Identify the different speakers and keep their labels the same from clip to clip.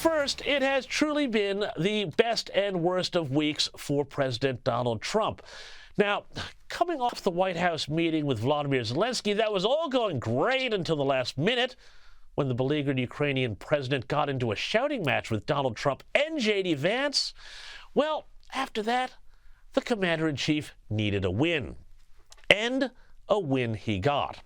Speaker 1: first, it has truly been the best and worst of weeks for President Donald Trump. Now, coming off the White House meeting with Vladimir Zelensky, that was all going great until the last minute, when the beleaguered Ukrainian president got into a shouting match with Donald Trump and J.D. Vance. Well, after that, the commander-in-chief needed a win. And a win he got.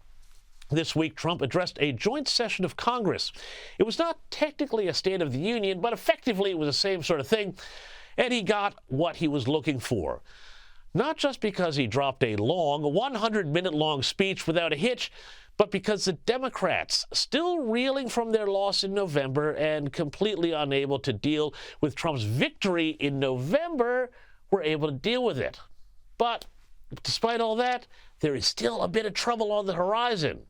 Speaker 1: This week, Trump addressed a joint session of Congress. It was not technically a State of the Union, but effectively it was the same sort of thing, and he got what he was looking for. Not just because he dropped a long, 100-minute-long speech without a hitch, but because the Democrats, still reeling from their loss in November and completely unable to deal with Trump's victory in November, were able to deal with it. But despite all that, there is still a bit of trouble on the horizon.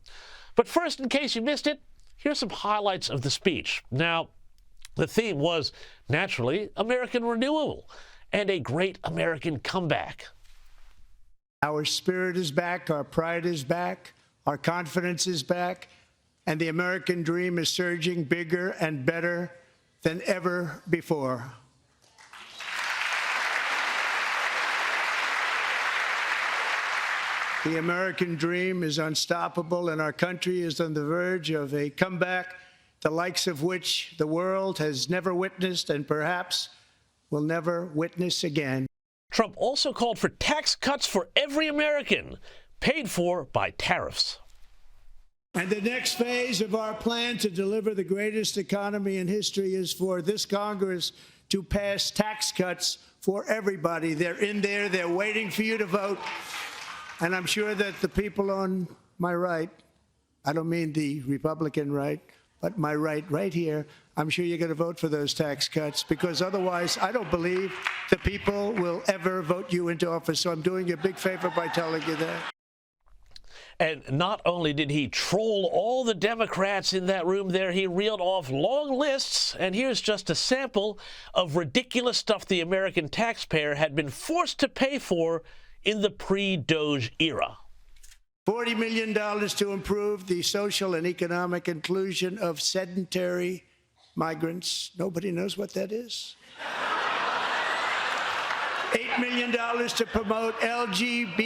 Speaker 1: But first, in case you missed it, here's some highlights of the speech. Now, the theme was, naturally, American renewal and a great American comeback.
Speaker 2: Our spirit is back, our pride is back, our confidence is back, and the American dream is surging bigger and better than ever before. The American dream is unstoppable, and our country is on the verge of a comeback, the likes of which the world has never witnessed and perhaps will never witness again.
Speaker 1: Trump also called for tax cuts for every American, paid for by tariffs.
Speaker 2: And the next phase of our plan to deliver the greatest economy in history is for this Congress to pass tax cuts for everybody. They're in there. They're waiting for you to vote. And I'm sure that the people on my right, I don't mean the Republican right, but my right here, I'm sure you're going to vote for those tax cuts, because otherwise I don't believe the people will ever vote you into office. So I'm doing you a big favor by telling you that.
Speaker 1: And not only did he troll all the Democrats in that room there, he reeled off long lists, and here's just a sample of ridiculous stuff the American taxpayer had been forced to pay for in the pre-Doge era.
Speaker 2: $40 million to improve the social and economic inclusion of sedentary migrants. Nobody knows what that is. $8 million to promote LGBTQI+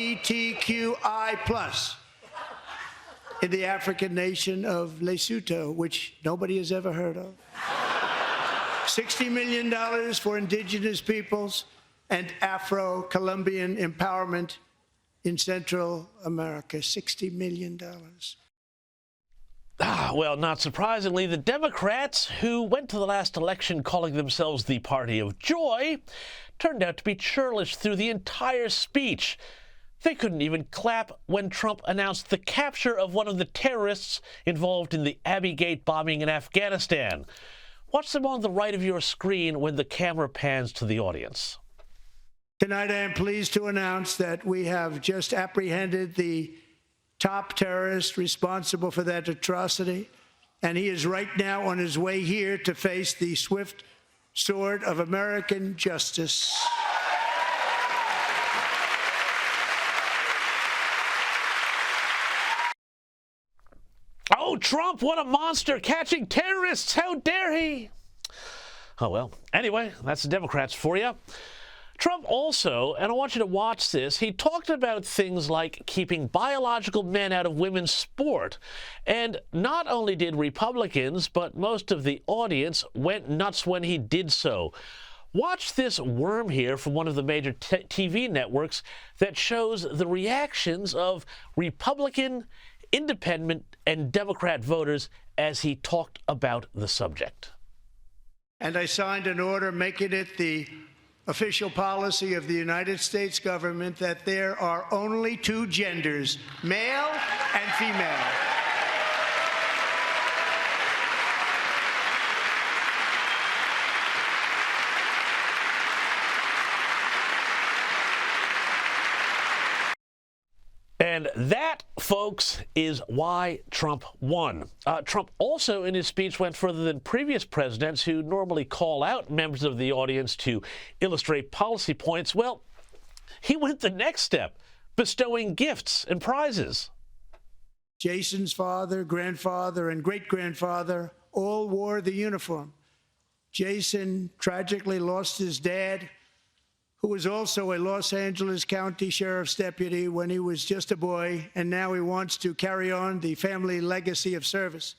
Speaker 2: in the African nation of Lesotho, which nobody has ever heard of. $60 million for indigenous peoples and Afro-Colombian empowerment in Central America. $60 million.
Speaker 1: Well, not surprisingly, the Democrats, who went to the last election calling themselves the Party of Joy, turned out to be churlish through the entire speech. They couldn't even clap when Trump announced the capture of one of the terrorists involved in the Abbey Gate bombing in Afghanistan. Watch them on the right of your screen when the camera pans to the audience.
Speaker 2: Tonight, I am pleased to announce that we have just apprehended the top terrorist responsible for that atrocity, and he is right now on his way here to face the swift sword of American justice.
Speaker 1: Oh, Trump, what a monster, catching terrorists! How dare he? Oh, well, anyway, that's the Democrats for you. Trump also, and I want you to watch this, he talked about things like keeping biological men out of women's sport. And not only did Republicans, but most of the audience went nuts when he did so. Watch this worm here from one of the major TV networks that shows the reactions of Republican, Independent, and Democrat voters as he talked about the subject.
Speaker 2: And I signed an order making it the official policy of the United States government that there are only two genders, male and female.
Speaker 1: And that, folks, is why Trump won. Trump also, in his speech, went further than previous presidents who normally call out members of the audience to illustrate policy points. Well, he went the next step, bestowing gifts and prizes.
Speaker 2: Jason's father, grandfather, and great-grandfather all wore the uniform. Jason tragically lost his dad, who was also a Los Angeles County Sheriff's deputy when he was just a boy, and now he wants to carry on the family legacy of service.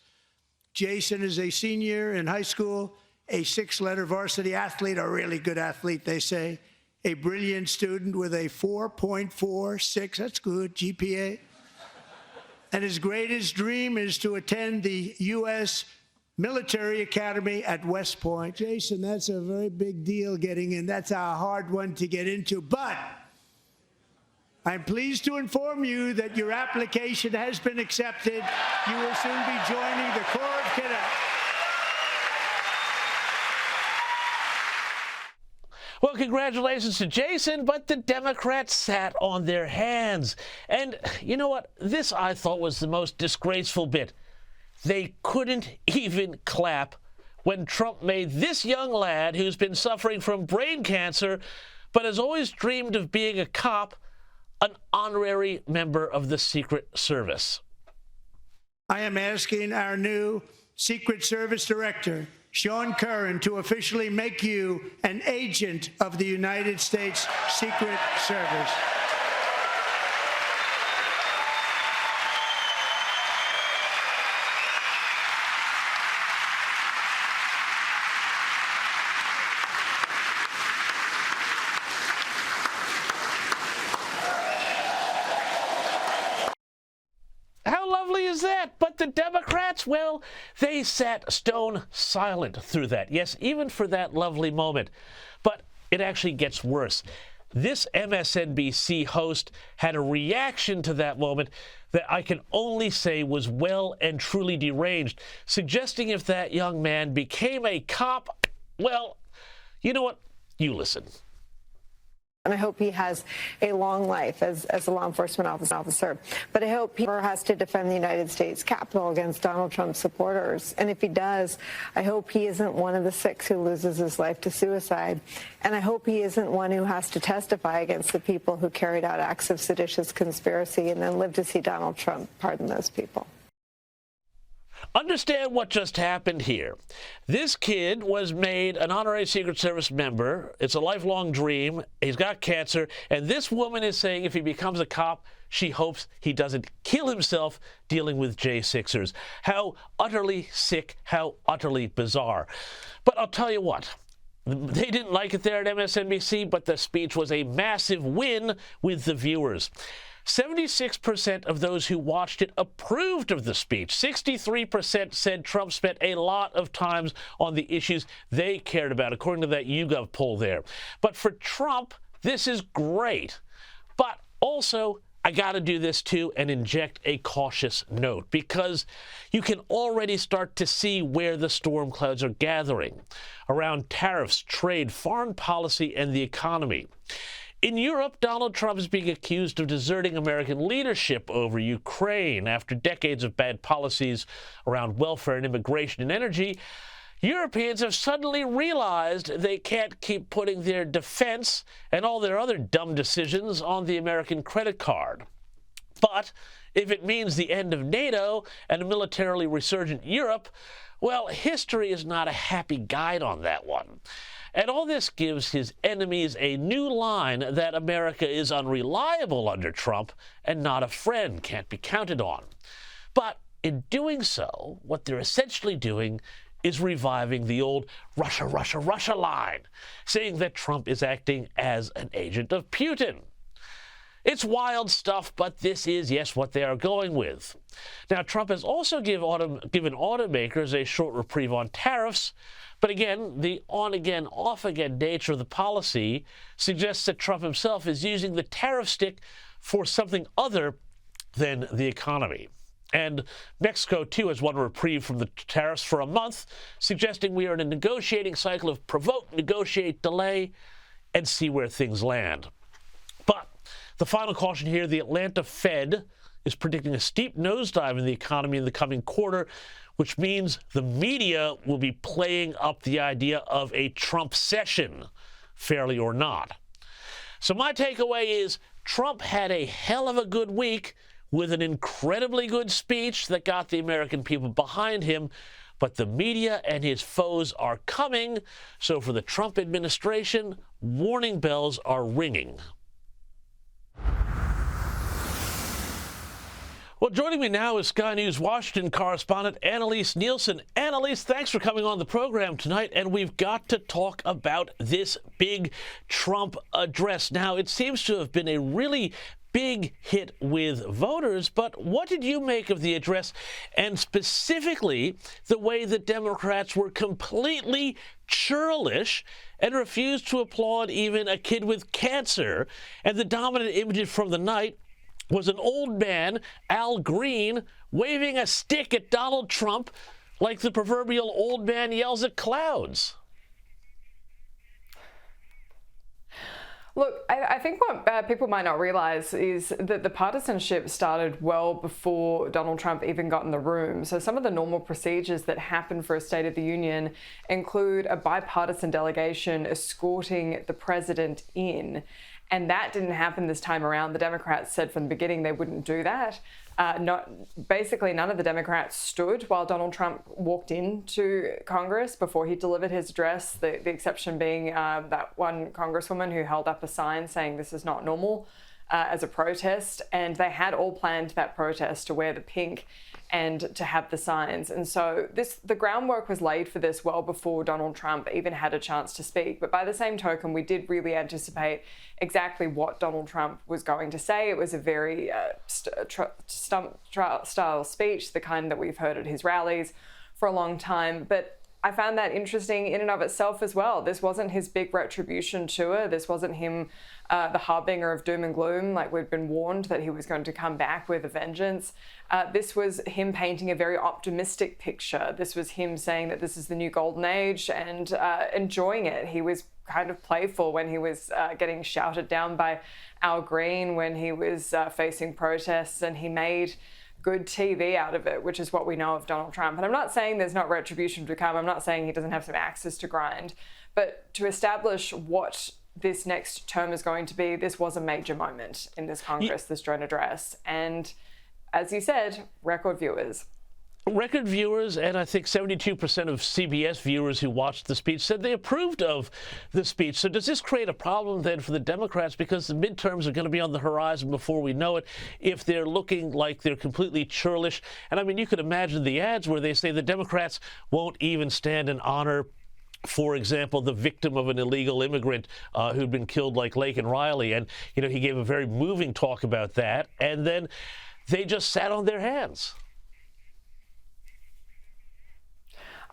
Speaker 2: Jason is a senior in high school, a six-letter varsity athlete, a really good athlete, they say, a brilliant student with a 4.46, that's good, GPA. And his greatest dream is to attend the U.S. Military Academy at West Point. Jason, that's a very big deal getting in. That's a hard one to get into. But I'm pleased to inform you that your application has been accepted. You will soon be joining the Corps of Cadets.
Speaker 1: Well, congratulations to Jason, but the Democrats sat on their hands. And you know what? This, I thought, was the most disgraceful bit. They couldn't even clap when Trump made this young lad, who's been suffering from brain cancer but has always dreamed of being a cop, an honorary member of the Secret Service.
Speaker 2: I am asking our new Secret Service Director, Sean Curran, to officially make you an agent of the United States Secret Service.
Speaker 1: That, but the Democrats, well, they sat stone silent through that. Yes, even for that lovely moment. But it actually gets worse. This MSNBC host had a reaction to that moment that I can only say was well and truly deranged, suggesting if that young man became a cop, well, you know what? You listen.
Speaker 3: And I hope he has a long life as a law enforcement officer. But I hope he never has to defend the United States Capitol against Donald Trump's supporters. And if he does, I hope he isn't one of the 6 who loses his life to suicide. And I hope he isn't one who has to testify against the people who carried out acts of seditious conspiracy and then live to see Donald Trump pardon those people.
Speaker 1: Understand what just happened here. This kid was made an honorary Secret Service member. It's a lifelong dream. He's got cancer. And this woman is saying if he becomes a cop, she hopes he doesn't kill himself dealing with J6ers. How utterly sick, how utterly bizarre. But I'll tell you what. They didn't like it there at MSNBC, but the speech was a massive win with the viewers. 76% of those who watched it approved of the speech. 63% said Trump spent a lot of time on the issues they cared about, according to that YouGov poll there. But for Trump, this is great. But also, I got to do this too and inject a cautious note, because you can already start to see where the storm clouds are gathering around tariffs, trade, foreign policy, and the economy. In Europe, Donald Trump is being accused of deserting American leadership over Ukraine. After decades of bad policies around welfare and immigration and energy, Europeans have suddenly realized they can't keep putting their defense and all their other dumb decisions on the American credit card. But if it means the end of NATO and a militarily resurgent Europe, well, history is not a happy guide on that one. And all this gives his enemies a new line that America is unreliable under Trump and not a friend, can't be counted on. But in doing so, what they're essentially doing is reviving the old Russia, Russia, Russia line, saying that Trump is acting as an agent of Putin. It's wild stuff, but this is, yes, what they are going with. Now, Trump has also given automakers a short reprieve on tariffs, but again, the on-again, off-again nature of the policy suggests that Trump himself is using the tariff stick for something other than the economy. And Mexico, too, has won a reprieve from the tariffs for a month, suggesting we are in a negotiating cycle of provoke, negotiate, delay, and see where things land. But the final caution here, the Atlanta Fed is predicting a steep nosedive in the economy in the coming quarter, which means the media will be playing up the idea of a Trump session, fairly or not. So my takeaway is Trump had a hell of a good week with an incredibly good speech that got the American people behind him, but the media and his foes are coming. So for the Trump administration, warning bells are ringing. Well, joining me now is Sky News Washington correspondent Annalise Nielsen. Annalise, thanks for coming on the program tonight, and we've got to talk about this big Trump address. Now, it seems to have been a really big hit with voters, but what did you make of the address, and specifically the way the Democrats were completely churlish and refused to applaud even a kid with cancer? And the dominant image from the night was an old man, Al Green, waving a stick at Donald Trump like the proverbial old man yells at clouds.
Speaker 4: Look, I think what people might not realize is that the partisanship started well before Donald Trump even got in the room. So some of the normal procedures that happen for a State of the Union include a bipartisan delegation escorting the president in. And that didn't happen this time around. The Democrats said from the beginning they wouldn't do that. Basically, none of the Democrats stood while Donald Trump walked into Congress before he delivered his address, the exception being that one congresswoman who held up a sign saying this is not normal as a protest. And they had all planned that protest to wear the pink and to have the signs. And so the groundwork was laid for this well before Donald Trump even had a chance to speak. But by the same token, we did really anticipate exactly what Donald Trump was going to say. It was a very stump-style speech, the kind that we've heard at his rallies for a long time. But I found that interesting in and of itself as well. This wasn't his big retribution tour. This wasn't him, the harbinger of doom and gloom, like we'd been warned that he was going to come back with a vengeance. This was him painting a very optimistic picture. This was him saying that this is the new golden age and enjoying it. He was kind of playful when he was getting shouted down by Al Green, when he was facing protests, and he made good TV out of it, which is what we know of Donald Trump. And I'm not saying there's not retribution to come. I'm not saying he doesn't have some axes to grind. But to establish what this next term is going to be, this was a major moment in this Congress, this joint address. And as you said, record viewers.
Speaker 1: Record viewers, and I think 72% of CBS viewers who watched the speech said they approved of the speech. So does this create a problem then for the Democrats, because the midterms are going to be on the horizon before we know it, if they're looking like they're completely churlish? And I mean, you could imagine the ads where they say the Democrats won't even stand and honor, for example, the victim of an illegal immigrant who'd been killed like Laken Riley. And, you know, he gave a very moving talk about that. And then they just sat on their hands.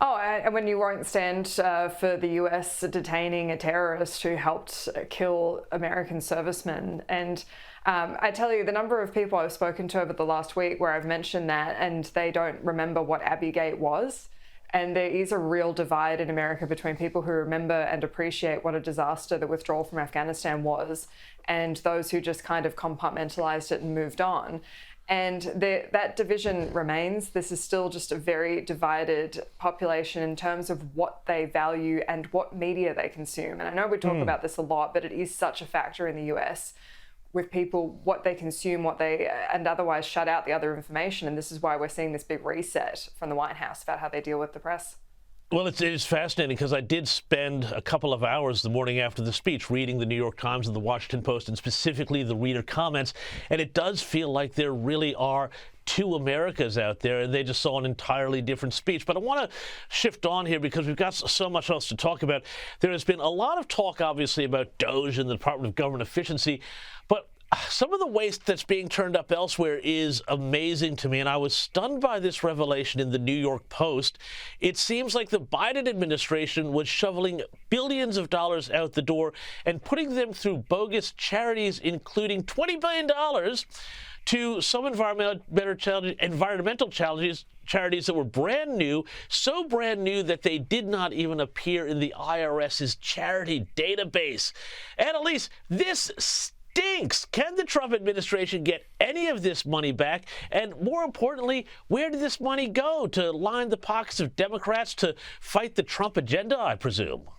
Speaker 4: Oh, and when you won't stand for the US detaining a terrorist who helped kill American servicemen. And I tell you, the number of people I've spoken to over the last week where I've mentioned that and they don't remember what Abbey-gate was. And there is a real divide in America between people who remember and appreciate what a disaster the withdrawal from Afghanistan was and those who just kind of compartmentalized it and moved on. And that division remains. This is still just a very divided population in terms of what they value and what media they consume. And I know we talk about this a lot, but it is such a factor in the US with people, what they consume, and otherwise shut out the other information. And this is why we're seeing this big reset from the White House about how they deal with the press.
Speaker 1: Well, it is fascinating because I did spend a couple of hours the morning after the speech reading the New York Times and the Washington Post, and specifically the reader comments. And it does feel like there really are two Americas out there, and they just saw an entirely different speech. But I want to shift on here because we've got so much else to talk about. There has been a lot of talk, obviously, about DOGE and the Department of Government Efficiency, but some of the waste that's being turned up elsewhere is amazing to me, and I was stunned by this revelation in the New York Post. It seems like the Biden administration was shoveling billions of dollars out the door and putting them through bogus charities, including $20 billion to some environmental charities that were brand new, so brand new that they did not even appear in the IRS's charity database. Annalise, this stinks. Can the Trump administration get any of this money back? And more importantly, where did this money go? To line the pockets of Democrats to fight the Trump agenda, I presume.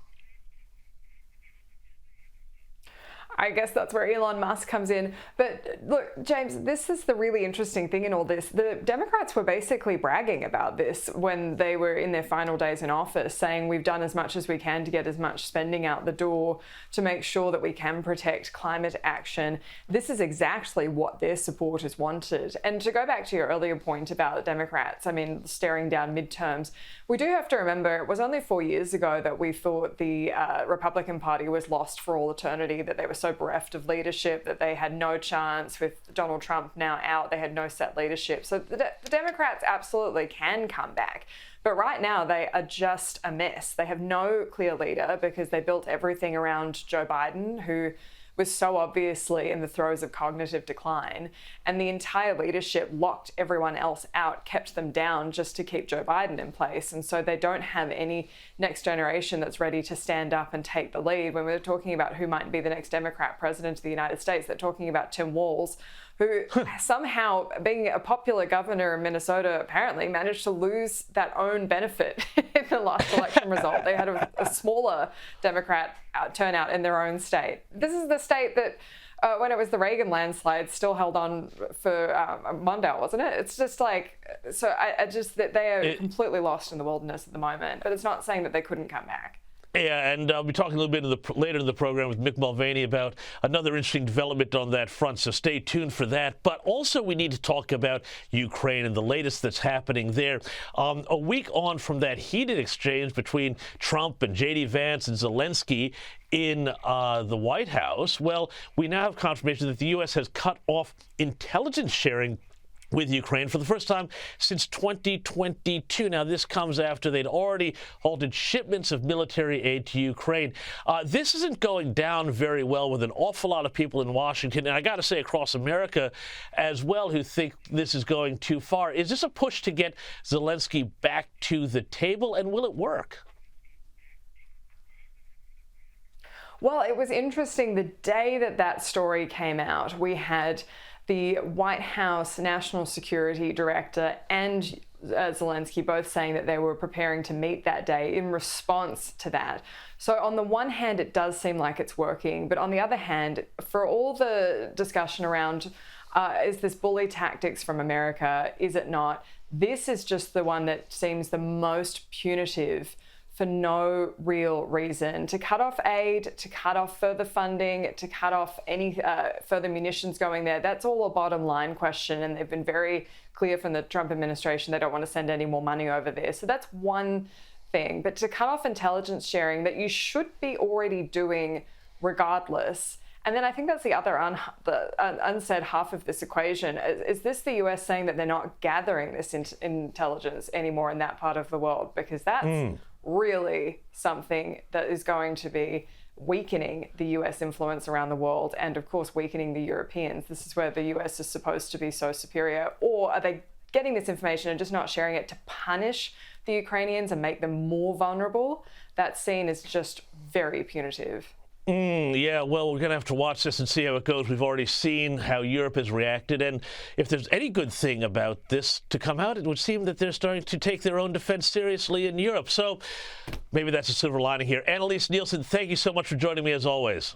Speaker 4: I guess that's where Elon Musk comes in. But look, James, this is the really interesting thing in all this. The Democrats were basically bragging about this when they were in their final days in office, saying we've done as much as we can to get as much spending out the door to make sure that we can protect climate action. This is exactly what their supporters wanted. And to go back to your earlier point about Democrats, I mean, staring down midterms, we do have to remember it was only 4 years ago that we thought the Republican Party was lost for all eternity, that they were so bereft of leadership that they had no chance. With Donald Trump now out, they had no set leadership. So the Democrats absolutely can come back. But right now, they are just a mess. They have no clear leader because they built everything around Joe Biden, who was so obviously in the throes of cognitive decline, and the entire leadership locked everyone else out, kept them down just to keep Joe Biden in place. And so they don't have any next generation that's ready to stand up and take the lead. When we're talking about who might be the next Democrat president of the United States, they're talking about Tim Walz, who somehow, being a popular governor in Minnesota, apparently managed to lose that own benefit in the last election result. They had a smaller Democrat turnout in their own state. This is the state that, when it was the Reagan landslide, still held on for Mondale, wasn't it? It's just like, so I just, that they are completely lost in the wilderness at the moment, but it's not saying that they couldn't come back.
Speaker 1: Yeah, and I'll be talking a little bit later in the program with Mick Mulvaney about another interesting development on that front, so stay tuned for that. But also we need to talk about Ukraine and the latest that's happening there. A week on from that heated exchange between Trump and J.D. Vance and Zelensky in the White House, well, we now have confirmation that the U.S. has cut off intelligence sharing with Ukraine for the first time since 2022. Now, this comes after they'd already halted shipments of military aid to Ukraine. This isn't going down very well with an awful lot of people in Washington, and I got to say across America as well, who think this is going too far. Is this a push to get Zelensky back to the table, and will it work?
Speaker 4: Well, it was interesting. The day that that story came out, we had the White House National Security Director and Zelensky both saying that they were preparing to meet that day in response to that. So on the one hand, it does seem like it's working, but on the other hand, for all the discussion around is this bully tactics from America, is it not? This is just the one that seems the most punitive for no real reason. To cut off aid, to cut off further funding, to cut off any further munitions going there, that's all a bottom line question. And they've been very clear from the Trump administration they don't want to send any more money over there. So that's one thing. But to cut off intelligence sharing that you should be already doing regardless. And then I think that's the other unsaid half of this equation. Is this the US saying that they're not gathering this intelligence anymore in that part of the world? Because that's really something that is going to be weakening the US influence around the world and, of course, weakening the Europeans. This is where the US is supposed to be so superior. Or are they getting this information and just not sharing it to punish the Ukrainians and make them more vulnerable? That scene is just very punitive.
Speaker 1: Yeah, well, we're going to have to watch this and see how it goes. We've already seen how Europe has reacted. And if there's any good thing about this to come out, it would seem that they're starting to take their own defense seriously in Europe. So maybe that's a silver lining here. Annalise Nielsen, thank you so much for joining me as always.